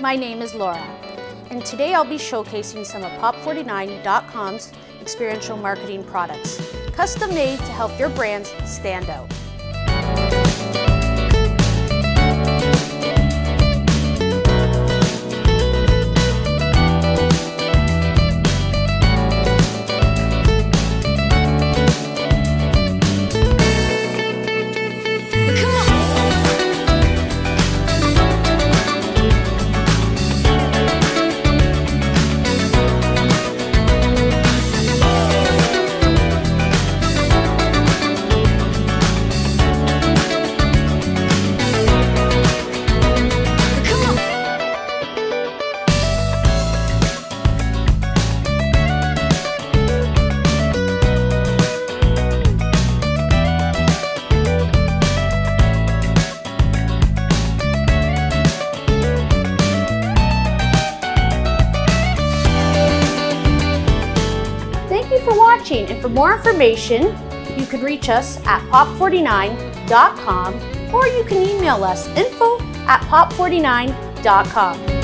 my name is Laura, and today I'll be showcasing some of Pop49.com's experiential marketing products, custom made to help your brands stand out. Thank you for watching, and for more information, you can reach us at pop49.com or you can email us info@pop49.com.